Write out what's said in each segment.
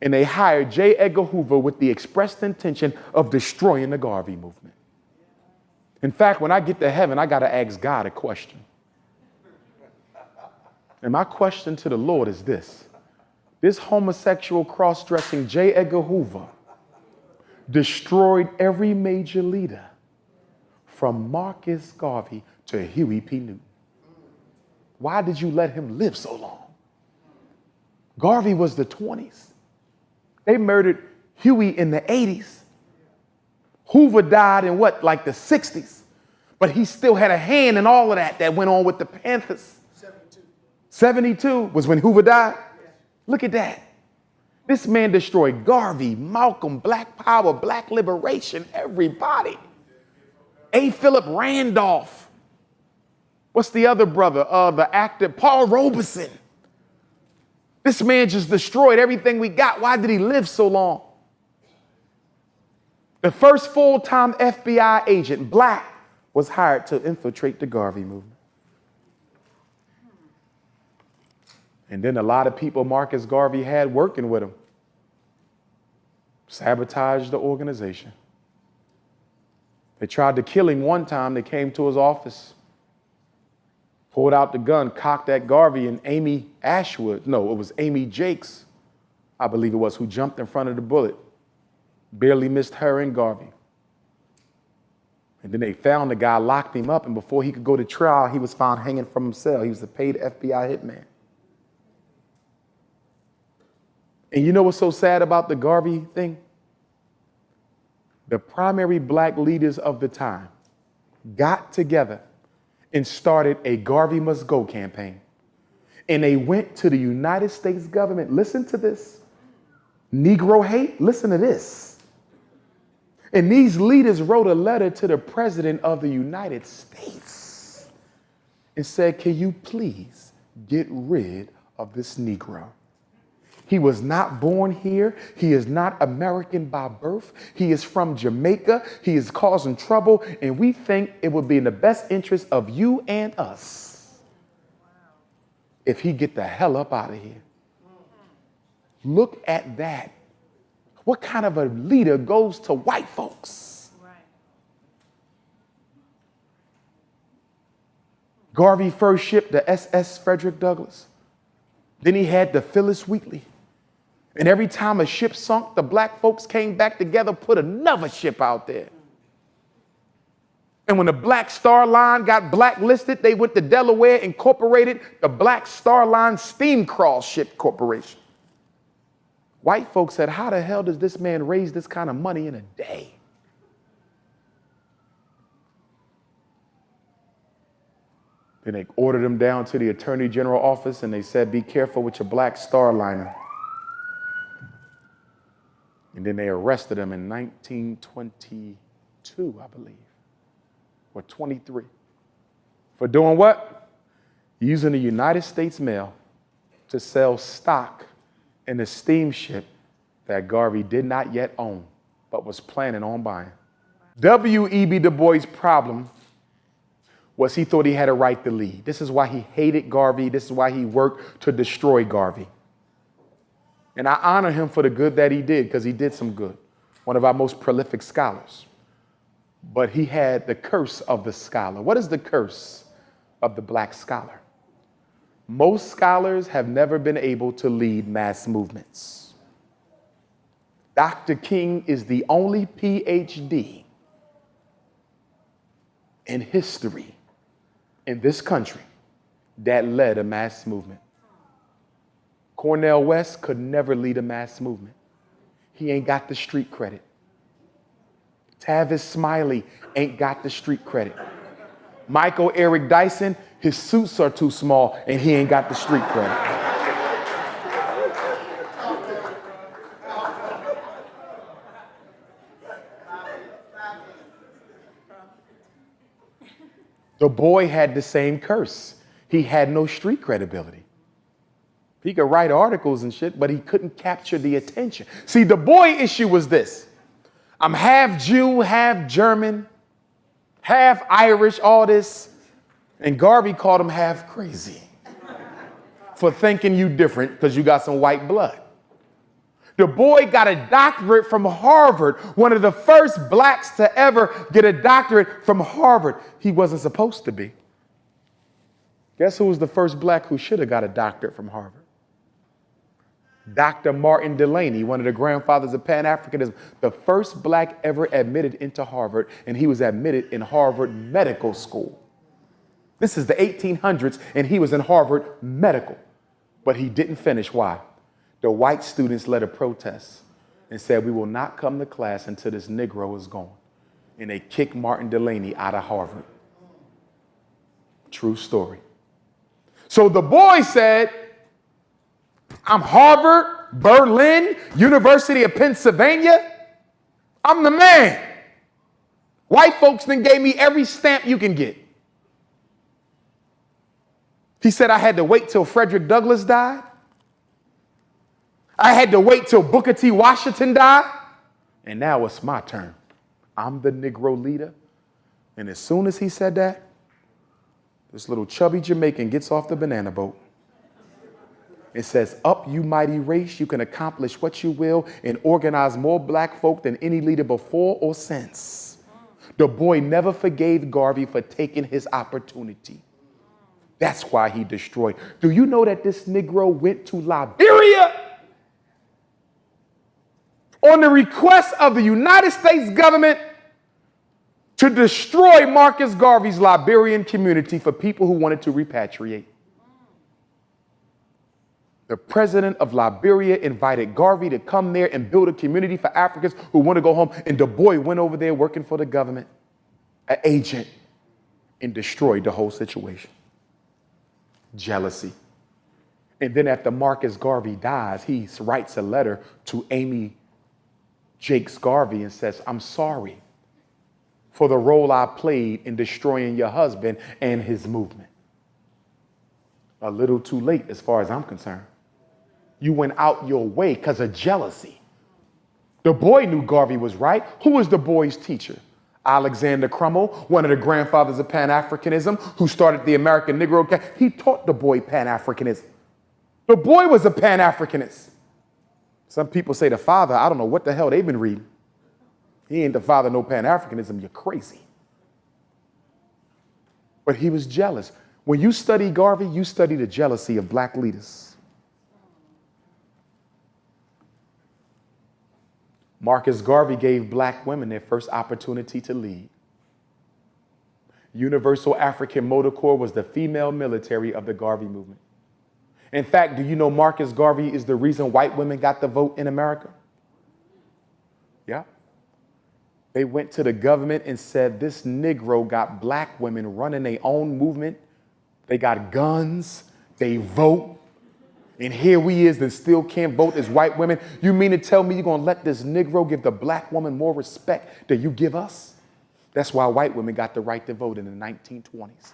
And they hired J. Edgar Hoover with the expressed intention of destroying the Garvey movement. In fact, when I get to heaven, I got to ask God a question. And my question to the Lord is this. This homosexual cross-dressing J. Edgar Hoover destroyed every major leader from Marcus Garvey to Huey P. Newton. Why did you let him live so long? Garvey was the 20s. They murdered Huey in the 80s. Hoover died in what, like the 60s? But he still had a hand in all of that went on with the Panthers. 72. 72 was when Hoover died? Yeah. Look at that. This man destroyed Garvey, Malcolm, Black Power, Black Liberation, everybody. A. Philip Randolph. What's the other brother? The actor Paul Robeson. This man just destroyed everything we got. Why did he live so long? The first full-time FBI agent, black, was hired to infiltrate the Garvey movement. And then a lot of people Marcus Garvey had working with him sabotaged the organization. They tried to kill him one time. They came to his office, pulled out the gun, cocked at Garvey, and Amy Ashwood, no, it was Amy Jakes, I believe it was, who jumped in front of the bullet. Barely missed her and Garvey. And then they found the guy, locked him up, and before he could go to trial, he was found hanging from his cell. He was a paid FBI hitman. And you know what's so sad about the Garvey thing? The primary black leaders of the time got together and started a Garvey Must Go campaign. And they went to the United States government. Listen to this. Negro hate, listen to this. And these leaders wrote a letter to the President of the United States and said, can you please get rid of this Negro? He was not born here. He is not American by birth. He is from Jamaica. He is causing trouble, and we think it would be in the best interest of you and us if he get the hell up out of here. Look at that. What kind of a leader goes to white folks? Right. Garvey first shipped the SS Frederick Douglass. Then he had the Phyllis Wheatley. And every time a ship sunk, the black folks came back together, put another ship out there. And when the Black Star Line got blacklisted, they went to Delaware, incorporated the Black Star Line Steam Crawl Ship Corporation. White folks said, how the hell does this man raise this kind of money in a day? Then they ordered him down to the Attorney General office and they said, be careful with your Black Star Liner. And then they arrested him in 1922, I believe, or 23. For doing what? Using the United States mail to sell stock in a steamship that Garvey did not yet own, but was planning on buying. W.E.B. Du Bois' problem was he thought he had a right to lead. This is why he hated Garvey. This is why he worked to destroy Garvey. And I honor him for the good that he did, because he did some good. One of our most prolific scholars. But he had the curse of the scholar. What is the curse of the black scholar? Most scholars have never been able to lead mass movements. Dr. King is the only PhD in history in this country that led a mass movement. Cornel West could never lead a mass movement. He ain't got the street credit. Tavis Smiley ain't got the street credit. Michael Eric Dyson, his suits are too small and he ain't got the street credit. The boy had the same curse. He had no street credibility. He could write articles and shit, but he couldn't capture the attention. See, the boy issue was this. I'm half Jew, half German, half Irish, all this. And Garvey called him half crazy for thinking you different because you got some white blood. The boy got a doctorate from Harvard, one of the first blacks to ever get a doctorate from Harvard. He wasn't supposed to be. Guess who was the first black who should have got a doctorate from Harvard? Dr. Martin Delany, one of the grandfathers of Pan-Africanism, the first black ever admitted into Harvard, and he was admitted in Harvard Medical School. This is the 1800s, and he was in Harvard Medical. But he didn't finish. Why? The white students led a protest and said, we will not come to class until this Negro is gone. And they kicked Martin Delany out of Harvard. True story. So the boy said, I'm Harvard, Berlin, University of Pennsylvania. I'm the man. White folks then gave me every stamp you can get. He said I had to wait till Frederick Douglass died. I had to wait till Booker T. Washington died. And now it's my turn. I'm the Negro leader. And as soon as he said that, this little chubby Jamaican gets off the banana boat. It says, up, you mighty race, you can accomplish what you will and organize more black folk than any leader before or since. The boy never forgave Garvey for taking his opportunity. That's why he destroyed. Do you know that this Negro went to Liberia on the request of the United States government to destroy Marcus Garvey's Liberian community for people who wanted to repatriate? The president of Liberia invited Garvey to come there and build a community for Africans who want to go home. And Du Bois went over there working for the government, an agent, and destroyed the whole situation. Jealousy. And then after Marcus Garvey dies, he writes a letter to Amy Jakes Garvey and says, I'm sorry for the role I played in destroying your husband and his movement. A little too late as far as I'm concerned. You went out your way because of jealousy. The boy knew Garvey was right. Who was the boy's teacher? Alexander Crummell, one of the grandfathers of Pan-Africanism, who started the American Negro Camp. He taught the boy Pan-Africanism. The boy was a Pan-Africanist. Some people say the father, I don't know what the hell they've been reading. He ain't the father of no Pan-Africanism. You're crazy. But he was jealous. When you study Garvey, you study the jealousy of black leaders. Marcus Garvey gave black women their first opportunity to lead. Universal African Motor Corps was the female military of the Garvey movement. In fact, do you know Marcus Garvey is the reason white women got the vote in America? Yeah. They went to the government and said, this Negro got black women running their own movement. They got guns, they vote, and here we is that still can't vote as white women. You mean to tell me you're going to let this Negro give the black woman more respect than you give us? That's why white women got the right to vote in the 1920s,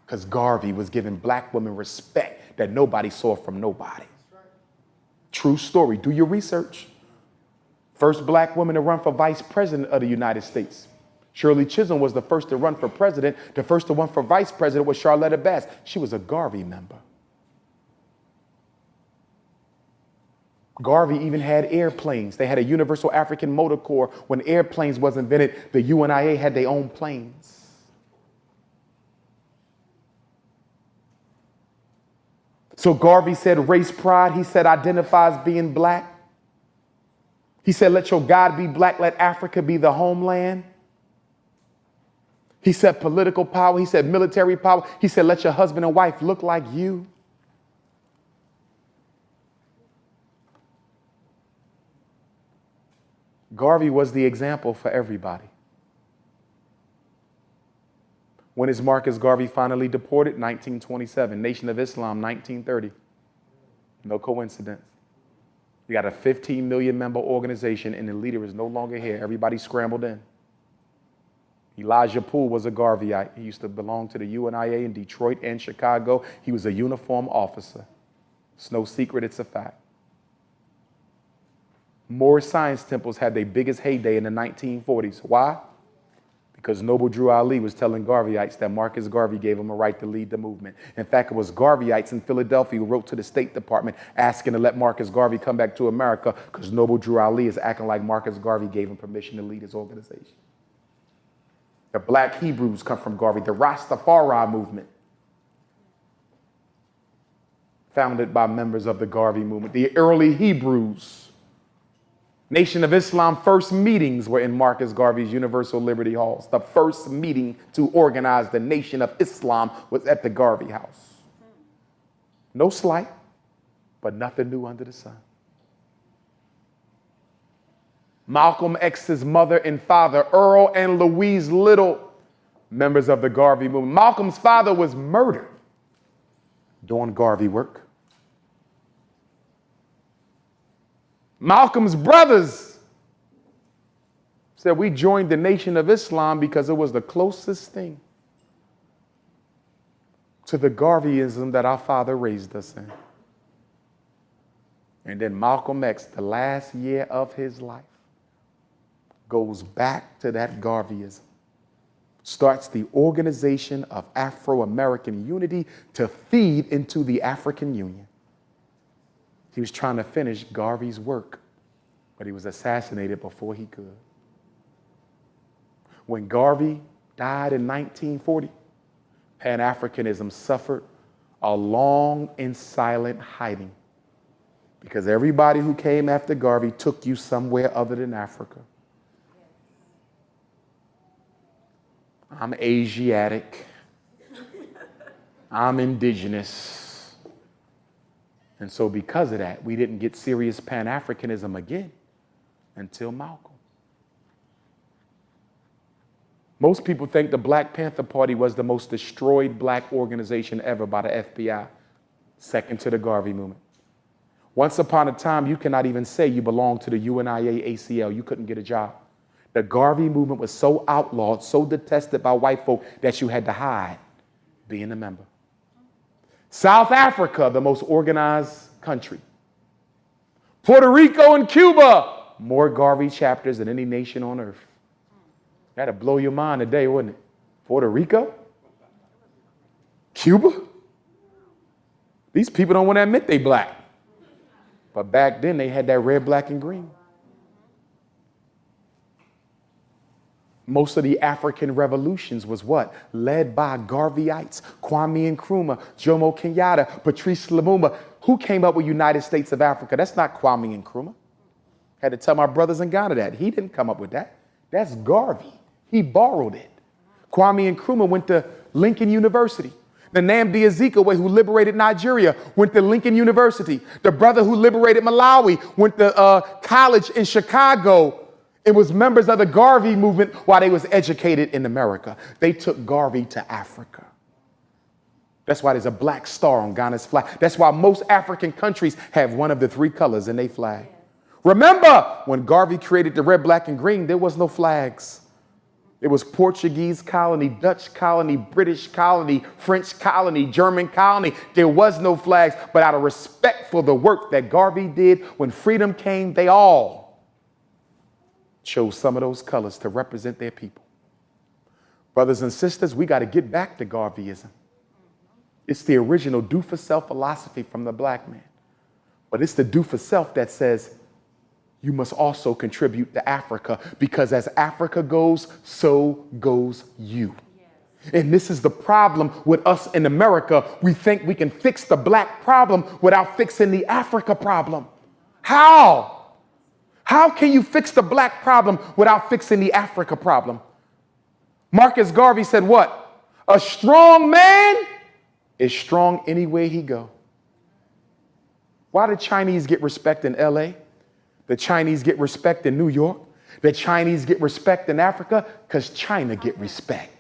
because Garvey was giving black women respect that nobody saw from nobody. True story. Do your research. First black woman to run for vice president of the United States. Shirley Chisholm was the first to run for president. The first to run for vice president was Charlotta Bass. She was a Garvey member. Garvey even had airplanes. They had a Universal African Motor Corps. When airplanes was invented, the UNIA had their own planes. So Garvey said race pride. He said identify as being black. He said let your God be black, let Africa be the homeland. He said political power. He said military power. He said let your husband and wife look like you. Garvey was the example for everybody. When is Marcus Garvey finally deported? 1927. Nation of Islam, 1930. No coincidence. You got a 15 million member organization and the leader is no longer here. Everybody scrambled in. Elijah Poole was a Garveyite. He used to belong to the UNIA in Detroit and Chicago. He was a uniformed officer. It's no secret, it's a fact. More science temples had their biggest heyday in the 1940s. Why? Because Noble Drew Ali was telling Garveyites that Marcus Garvey gave him a right to lead the movement. In fact, it was Garveyites in Philadelphia who wrote to the State Department asking to let Marcus Garvey come back to America because Noble Drew Ali is acting like Marcus Garvey gave him permission to lead his organization. The Black Hebrews come from Garvey. The Rastafari movement, founded by members of the Garvey movement. The early Hebrews, Nation of Islam first meetings were in Marcus Garvey's Universal Liberty Halls. The first meeting to organize the Nation of Islam was at the Garvey House. No slight, but nothing new under the sun. Malcolm X's mother and father, Earl and Louise Little, members of the Garvey movement. Malcolm's father was murdered doing Garvey work. Malcolm's brothers said we joined the Nation of Islam because it was the closest thing to the Garveyism that our father raised us in. And then Malcolm X, the last year of his life, goes back to that Garveyism, starts the Organization of Afro-American Unity to feed into the African Union. He was trying to finish Garvey's work, but he was assassinated before he could. When Garvey died in 1940, Pan-Africanism suffered a long and silent hiding because everybody who came after Garvey took you somewhere other than Africa. I'm Asiatic. I'm indigenous. And so because of that, we didn't get serious Pan-Africanism again until Malcolm. Most people think the Black Panther Party was the most destroyed black organization ever by the FBI, second to the Garvey movement. Once upon a time, you cannot even say you belong to the UNIA ACL. You couldn't get a job. The Garvey movement was so outlawed, so detested by white folk that you had to hide being a member. South Africa, the most organized country. Puerto Rico and Cuba, more Garvey chapters than any nation on earth. That'd blow your mind today, wouldn't it? Puerto Rico? Cuba? These people don't want to admit they black. But back then they had that red, black, and green. Most of the African revolutions was what? Led by Garveyites, Kwame Nkrumah, Jomo Kenyatta, Patrice Lumumba. Who came up with United States of Africa? That's not Kwame Nkrumah. Had to tell my brothers in Ghana that. He didn't come up with that. That's Garvey. He borrowed it. Kwame Nkrumah went to Lincoln University. The Nnamdi Azikiwe, who liberated Nigeria, went to Lincoln University. The brother who liberated Malawi went to college in Chicago. It was members of the Garvey movement while they was educated in America. They took Garvey to Africa. That's why there's a black star on Ghana's flag. That's why most African countries have one of the three colors in their flag. Remember, when Garvey created the red, black, and green, there was no flags. It was Portuguese colony, Dutch colony, British colony, French colony, German colony. There was no flags, but out of respect for the work that Garvey did, when freedom came, they all chose some of those colors to represent their people. Brothers and sisters, we got to get back to Garveyism. It's the original do for self philosophy from the black man. But it's the do for self that says, you must also contribute to Africa, because as Africa goes, so goes you. Yes. And this is the problem with us in America. We think we can fix the black problem without fixing the Africa problem. How? How can you fix the black problem without fixing the Africa problem? Marcus Garvey said what? A strong man is strong anywhere he go. Why do Chinese get respect in LA? The Chinese get respect in New York. The Chinese get respect in Africa because China get respect.